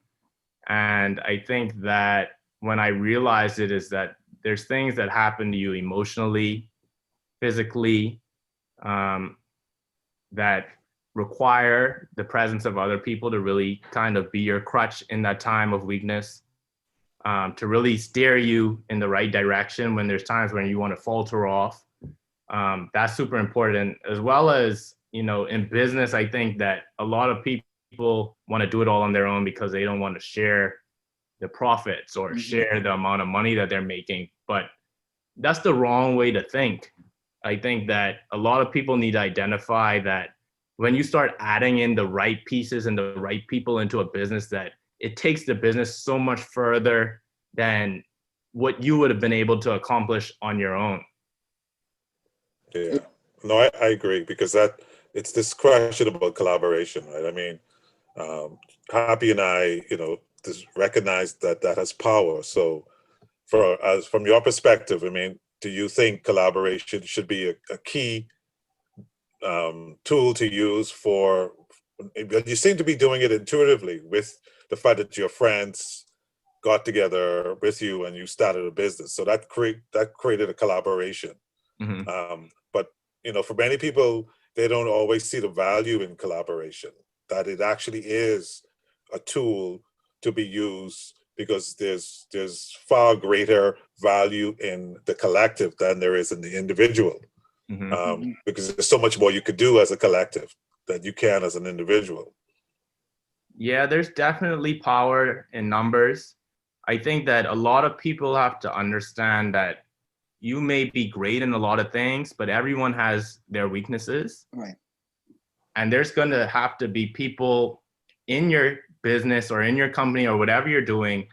And I think that when I realized it is that there's things that happen to you emotionally, physically, that require the presence of other people to really kind of be your crutch in that time of weakness, to really steer you in the right direction when there's times when you want to falter off. That's super important, as well as, you know, in business, I think that a lot of people want to do it all on their own because they don't want to share the profits or share the amount of money that they're making. But that's the wrong way to think. I think that a lot of people need to identify that when you start adding in the right pieces and the right people into a business, that it takes the business so much further than what you would have been able to accomplish on your own. Yeah, no, I agree, because it's this question about collaboration, right? I mean, Happy and I, you know, just recognize that has power. So from your perspective, I mean, do you think collaboration should be a key tool to use for, you seem to be doing it intuitively with the fact that your friends got together with you and you started a business. So that created a collaboration. But, you know, for many people, they don't always see the value in collaboration, that it actually is a tool to be used, because there's far greater value in the collective than there is in the individual. Because there's so much more you could do as a collective than you can as an individual. Yeah, there's definitely power in numbers. I think that a lot of people have to understand that you may be great in a lot of things, but everyone has their weaknesses. Right. And there's going to have to be people in your business or in your company or whatever you're doing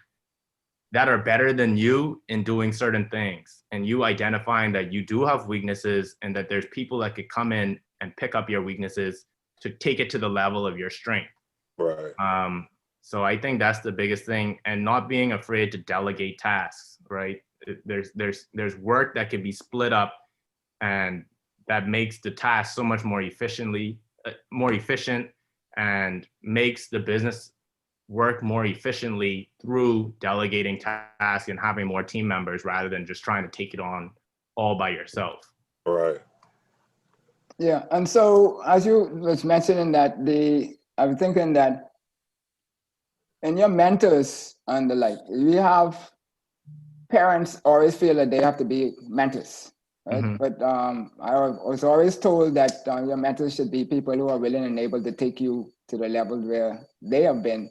that are better than you in doing certain things. And you identifying that you do have weaknesses and that there's people that could come in and pick up your weaknesses to take it to the level of your strength. Right. So I think that's the biggest thing, and not being afraid to delegate tasks, right? There's work that can be split up, and that makes the task so much more efficient, and makes the business work more efficiently through delegating tasks and having more team members rather than just trying to take it on all by yourself. Right. Yeah, and so as you was mentioning that, I'm thinking that in your mentors and the like, we have parents always feel that they have to be mentors, right? But I was always told that your mentors should be people who are willing and able to take you to the level where they have been.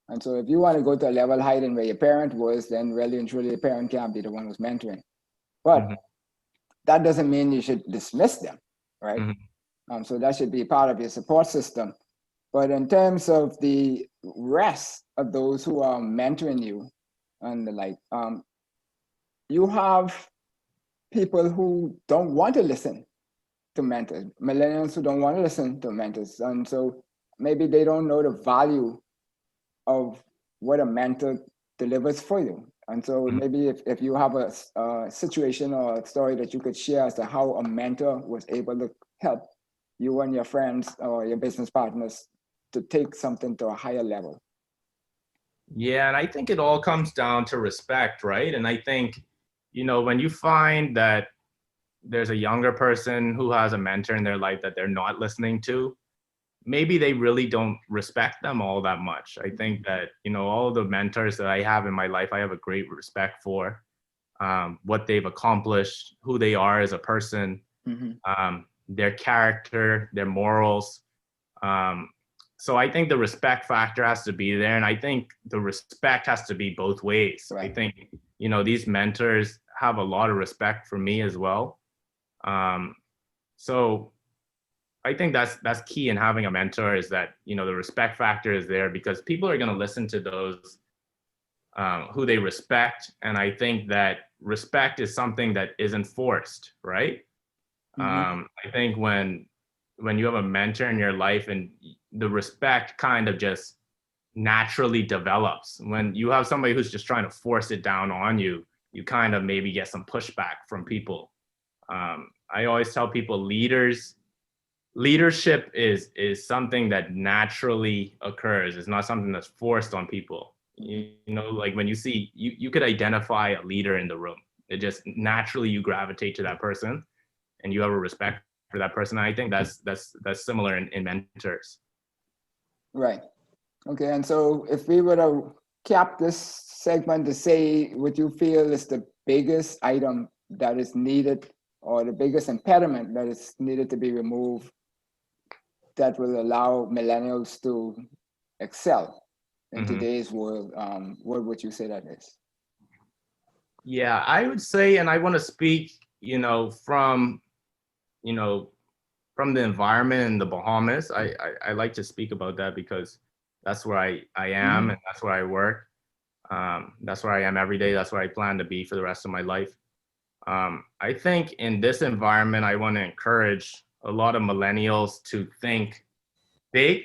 And so if you want to go to a level higher than where your parent was, then really and truly, the parent can't be the one who's mentoring. But that doesn't mean you should dismiss them, right? So that should be part of your support system. But in terms of the rest of those who are mentoring you and the like, you have people who don't want to listen to mentors, millennials who don't want to listen to mentors. And so maybe they don't know the value of what a mentor delivers for you. And so maybe if you have a situation or a story that you could share as to how a mentor was able to help you and your friends or your business partners to take something to a higher level. Yeah, and I think it all comes down to respect, right? And I think, you know, when you find that there's a younger person who has a mentor in their life that they're not listening to, maybe they really don't respect them all that much. I think that, you know, all the mentors that I have in my life, I have a great respect for what they've accomplished, who they are as a person, their character, their morals. So I think the respect factor has to be there. And I think the respect has to be both ways. Right. I think, you know, these mentors have a lot of respect for me as well. So I think that's key in having a mentor, is that, you know, the respect factor is there, because people are going to listen to those who they respect. And I think that respect is something that isn't forced, right? I think when you have a mentor in your life, and the respect kind of just naturally develops. When you have somebody who's just trying to force it down on you, you kind of maybe get some pushback from people. I always tell people leaders leadership is something that naturally occurs. It's not something that's forced on people. You know, like when you see, you could identify a leader in the room. It just naturally you gravitate to that person, and you have a respect for that person. I think that's similar in mentors. Right. Okay. And so if we were to cap this segment to say what you feel is the biggest item that is needed, or the biggest impediment that is needed to be removed, that will allow millennials to excel in today's world, what would you say that is? Yeah, I would say, and I want to speak, you know, from the environment in the Bahamas. I like to speak about that because that's where I am, and that's where I work. That's where I am every day. That's where I plan to be for the rest of my life. I think in this environment, I want to encourage a lot of millennials to think big.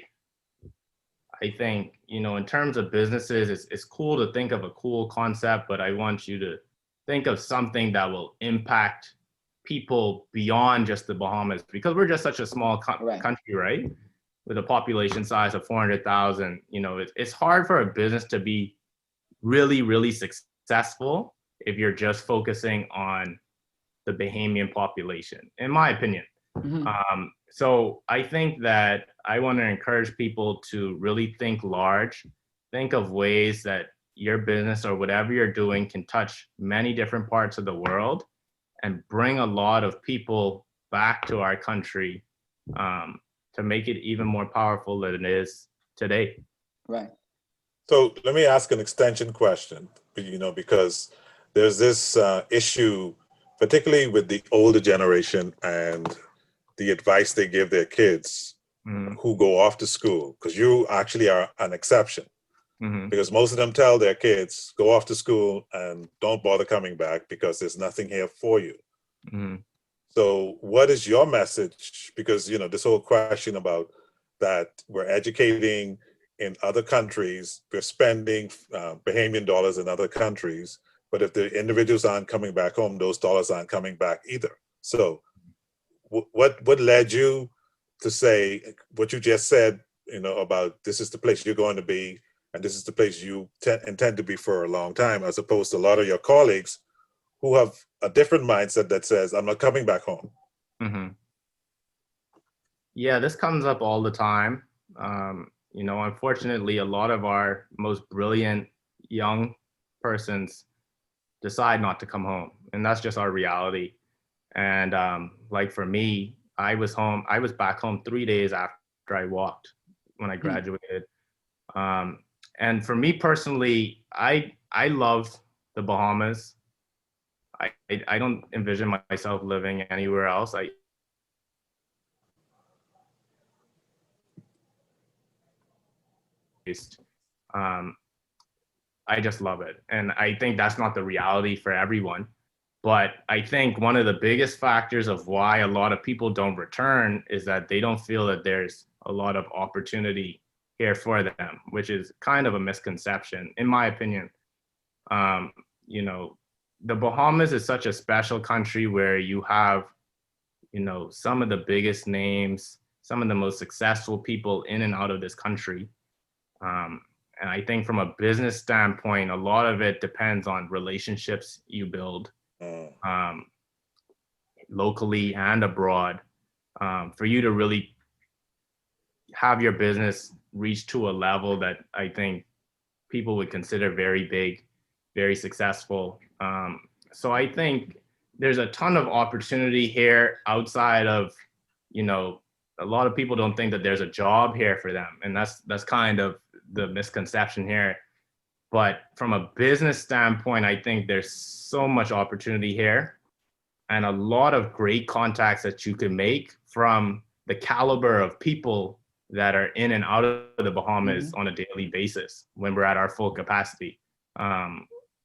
I think, you know, in terms of businesses, it's cool to think of a cool concept, but I want you to think of something that will impact people beyond just the Bahamas, because we're just such a small country, right? With a population size of 400,000, you know, it's hard for a business to be really, really successful if you're just focusing on the Bahamian population, in my opinion. So I think that I want to encourage people to really think large, think of ways that your business or whatever you're doing can touch many different parts of the world and bring a lot of people back to our country, to make it even more powerful than it is today. Right. So let me ask an extension question, you know, because there's this issue, particularly with the older generation and the advice they give their kids who go off to school, because you actually are an exception. Because most of them tell their kids, go off to school and don't bother coming back because there's nothing here for you. So what is your message? Because, you know, this whole question about that we're educating in other countries, we're spending Bahamian dollars in other countries, but if the individuals aren't coming back home, those dollars aren't coming back either. So what led you to say what you just said, you know, about this is the place you're going to be, and this is the place you intend to be for a long time, as opposed to a lot of your colleagues who have a different mindset that says, I'm not coming back home? Yeah, this comes up all the time. You know, unfortunately, a lot of our most brilliant young persons decide not to come home, and that's just our reality. And like for me, I was back home 3 days after I walked when I graduated. And for me personally, I love the Bahamas. I don't envision myself living anywhere else. I just love it. And I think that's not the reality for everyone. But I think one of the biggest factors of why a lot of people don't return is that they don't feel that there's a lot of opportunity here for them, which is kind of a misconception, in my opinion. You know, the Bahamas is such a special country where you have, you know, some of the biggest names, some of the most successful people in and out of this country. And I think from a business standpoint, a lot of it depends on relationships you build locally and abroad, for you to really have your business reach to a level that I think people would consider very big, very successful. So I think there's a ton of opportunity here outside of, you know, a lot of people don't think that there's a job here for them. And that's kind of the misconception here. But from a business standpoint, I think there's so much opportunity here and a lot of great contacts that you can make from the caliber of people that are in and out of the Bahamas on a daily basis when we're at our full capacity.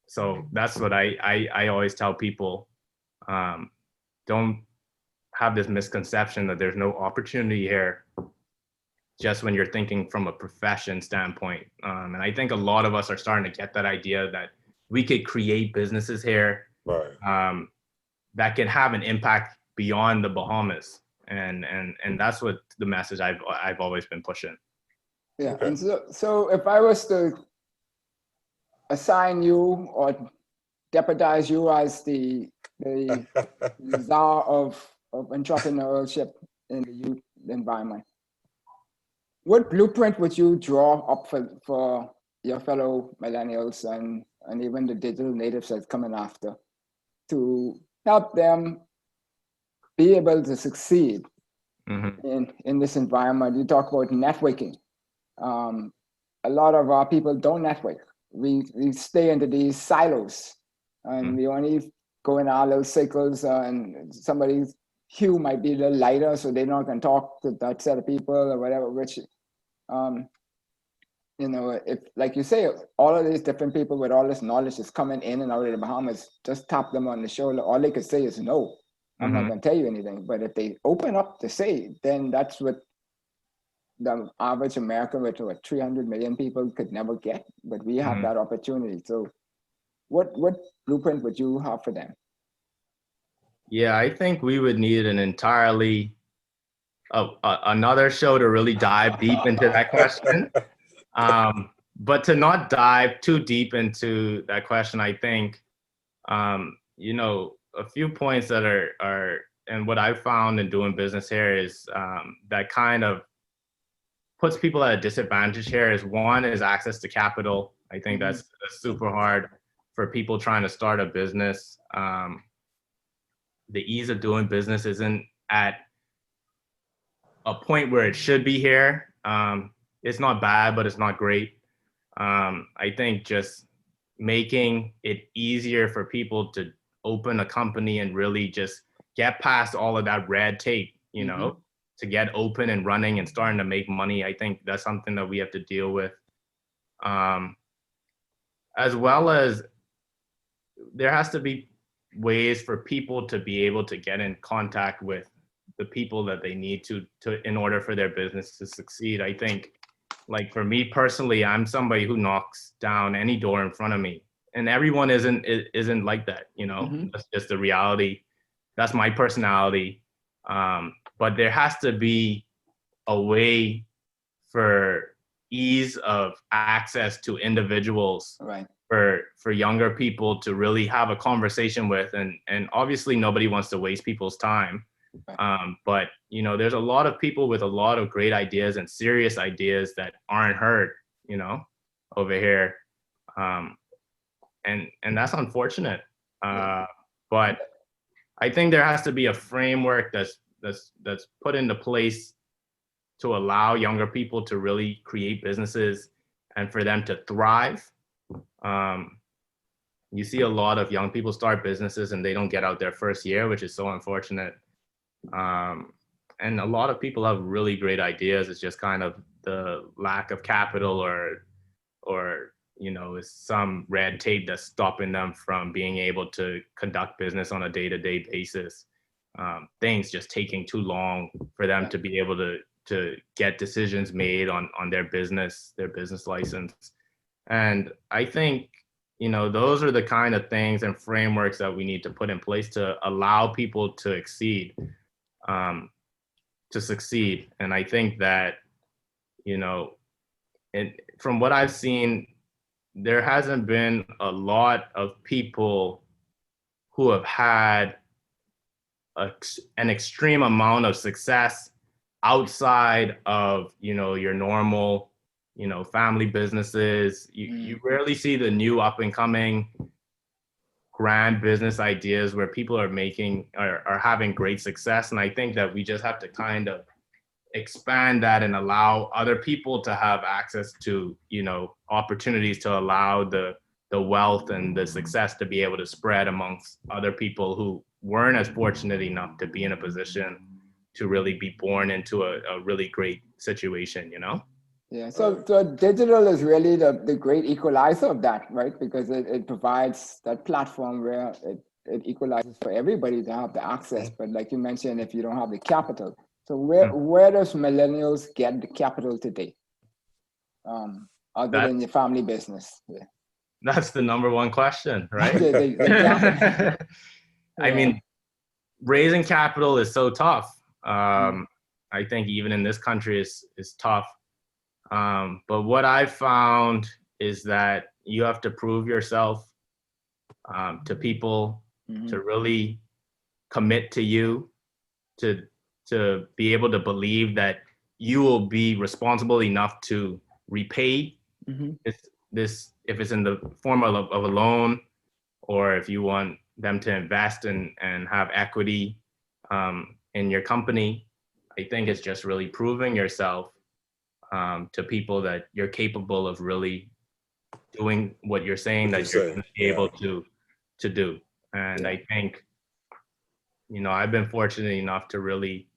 So that's what I always tell people. Don't have this misconception that there's no opportunity here just when you're thinking from a profession standpoint. And I think a lot of us are starting to get that idea that we could create businesses here that can have an impact beyond the Bahamas. and that's what the message I've always been pushing. Yeah, Okay. and so if I was to assign you or deputize you as the czar of entrepreneurship in the youth environment, what blueprint would you draw up for your fellow millennials and even the digital natives that's coming after to help them be able to succeed in this environment? You talk about networking. A lot of our people don't network. We stay into these silos, and we only go in our little circles, and somebody's hue might be a little lighter, so they're not going to talk to that set of people or whatever, which, you know, if, like you say, all of these different people with all this knowledge is coming in and out of the Bahamas, just tap them on the shoulder. All they could say is, no, I'm not going to tell you anything. But if they open up to say, then that's what the average American with 300 million people could never get, but we have that opportunity. So what blueprint would you have for them? Yeah, I think we would need an entirely, another show to really dive deep into that question. But to not dive too deep into that question, I think, you know, a few points that are, and what I've found in doing business here is that kind of puts people at a disadvantage here is one is access to capital. I think that's super hard for people trying to start a business. The ease of doing business isn't at a point where it should be here. It's not bad, but it's not great. I think just making it easier for people to open a company and really just get past all of that red tape, you know, to get open and running and starting to make money. I think that's something that we have to deal with. As well as there has to be ways for people to be able to get in contact with the people that they need to in order for their business to succeed. I think, like for me personally, I'm somebody who knocks down any door in front of me, and everyone isn't like that, you know. That's just the reality. That's my personality. But there has to be a way for ease of access to individuals, right, for younger people to really have a conversation with, and obviously nobody wants to waste people's time. Right. But you know, there's a lot of people with a lot of great ideas and serious ideas that aren't heard, you know, over here. And that's unfortunate. But I think there has to be a framework that's put into place to allow younger people to really create businesses and for them to thrive. You see a lot of young people start businesses and they don't get out their first year, which is so unfortunate. And a lot of people have really great ideas. It's just kind of the lack of capital or you know, is some red tape that's stopping them from being able to conduct business on a day-to-day basis. Things just taking too long for them to be able to get decisions made on their business license. And I think, you know, those are the kind of things and frameworks that we need to put in place to allow people to succeed. And I think that, you know, and from what I've seen, there hasn't been a lot of people who have had an extreme amount of success outside of, you know, your normal, you know, family businesses. You rarely see the new up and coming grand business ideas where people are having great success. And I think that we just have to kind of expand that and allow other people to have access to, you know, opportunities to allow the wealth and the success to be able to spread amongst other people who weren't as fortunate enough to be in a position to really be born into a really great situation, you know? Yeah, so digital is really the great equalizer of that, right? Because it provides that platform where it equalizes for everybody to have the access. But like you mentioned, if you don't have the capital, so where does millennials get the capital today? Other than your family business? Yeah. That's the number one question, right? I mean, raising capital is so tough. I think even in this country is tough. But what I've found is that you have to prove yourself to people, to really commit to you, to be able to believe that you will be responsible enough to repay this if it's in the form of a loan, or if you want them to invest and have equity in your company. I think it's just really proving yourself to people that you're capable of really doing what you're saying that you're going to be able to do. And I think, I've been fortunate enough to really,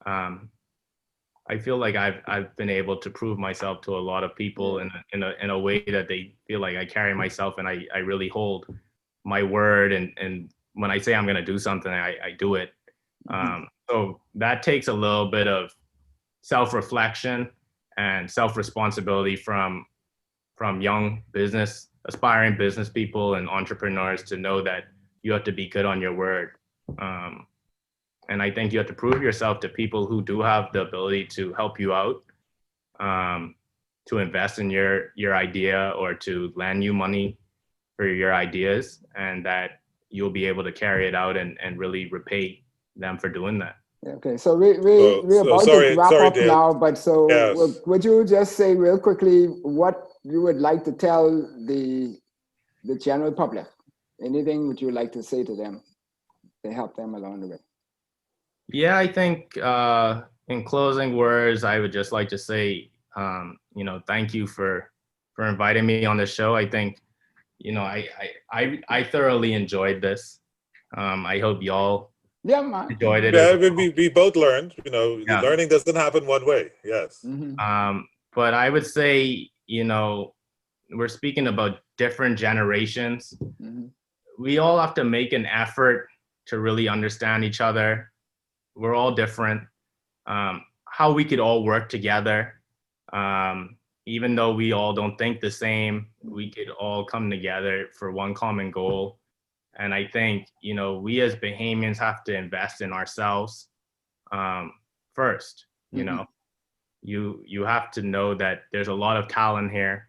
I feel like I've been able to prove myself to a lot of people in a way that they feel like I carry myself and I really hold my word. And when I say I'm going to do something, I do it. So that takes a little bit of self-reflection and self-responsibility from young aspiring business people and entrepreneurs to know that you have to be good on your word. And I think you have to prove yourself to people who do have the ability to help you out, to invest in your idea or to lend you money for your ideas, and that you'll be able to carry it out and really repay them for doing that. Okay, so we're about to wrap up Dale. now, but would you just say real quickly what you would like to tell the general public? Anything would you like to say to them to help them along the way? Yeah, I think in closing words, I would just like to say, thank you for inviting me on the show. I think, I thoroughly enjoyed this. I hope y'all enjoyed it. Yeah, we both learned. Learning doesn't happen one way. Yes. But I would say, we're speaking about different generations. We all have to make an effort to really understand each other. We're all different. How we could all work together, even though we all don't think the same, we could all come together for one common goal. And I think, we as Bahamians have to invest in ourselves first. You have to know that there's a lot of talent here.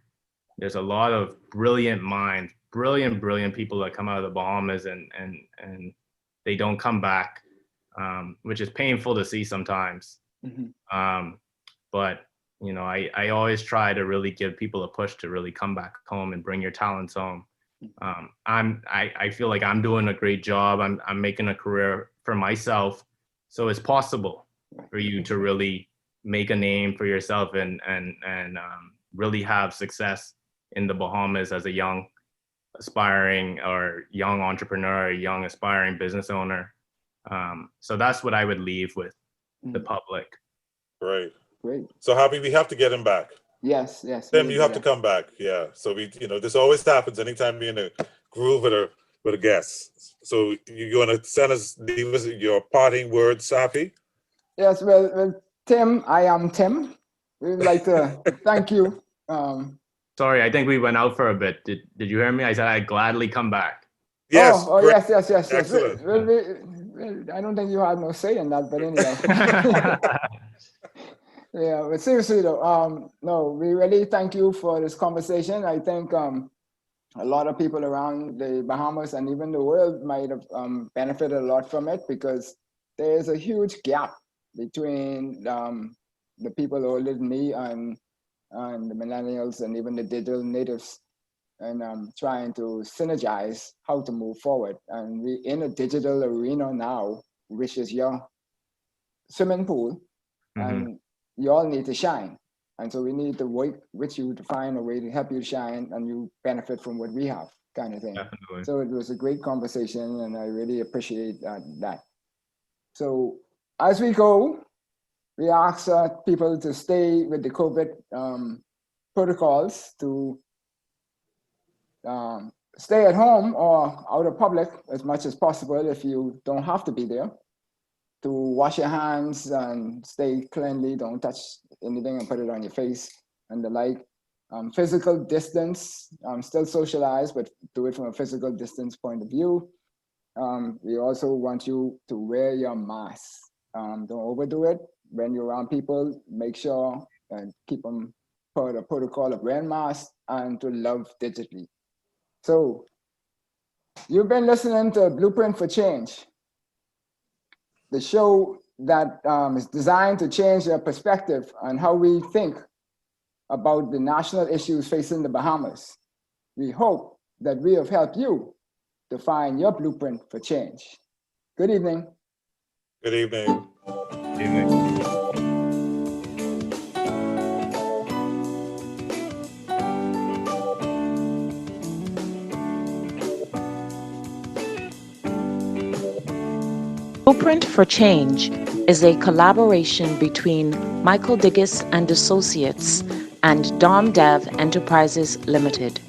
There's a lot of brilliant minds, brilliant people that come out of the Bahamas and they don't come back, which is painful to see sometimes. But I always try to really give people a push to really come back home and bring your talents home. I feel like I'm doing a great job. I'm making a career for myself, so it's possible for you to really make a name for yourself and really have success in the Bahamas as a young aspiring or young entrepreneur, young aspiring business owner. So that's what I would leave with the public. Great. So Happy, we have to get him back. Yes. Tim, you have to come back. Yeah. So this always happens anytime you're in a groove with a guest. So you want to leave us your parting words, Happy? Yes. Well, Tim, I am Tim. We'd like to thank you. Sorry, I think we went out for a bit. Did you hear me? I said I'd gladly come back. Yes. Yes. Excellent. I don't think you had no say in that, but anyway. Yeah, but seriously though, no, we really thank you for this conversation. I think a lot of people around the Bahamas and even the world might have benefited a lot from it, because there is a huge gap between the people older than me and the millennials and even the digital natives, and trying to synergize how to move forward. And we in a digital arena now, which is your swimming pool, and you all need to shine. And so we need to work with you to find a way to help you shine and you benefit from what we have, kind of thing. Definitely. So it was a great conversation and I really appreciate that. So as we go, we ask people to stay with the COVID protocols, to stay at home or out of public as much as possible if you don't have to be there, to wash your hands and stay cleanly, don't touch anything and put it on your face and the like. Physical distance, still socialize, but do it from a physical distance point of view. We also want you to wear your mask. Don't overdo it. When you're around people, make sure and keep them per the protocol of wearing masks and to love digitally. So you've been listening to Blueprint for Change, the show that is designed to change your perspective on how we think about the national issues facing the Bahamas. We hope that we have helped you to find your blueprint for change. Good evening. Good evening. Good evening. Blueprint for Change is a collaboration between Michael Diggiss and Associates and Dom Dev Enterprises Limited.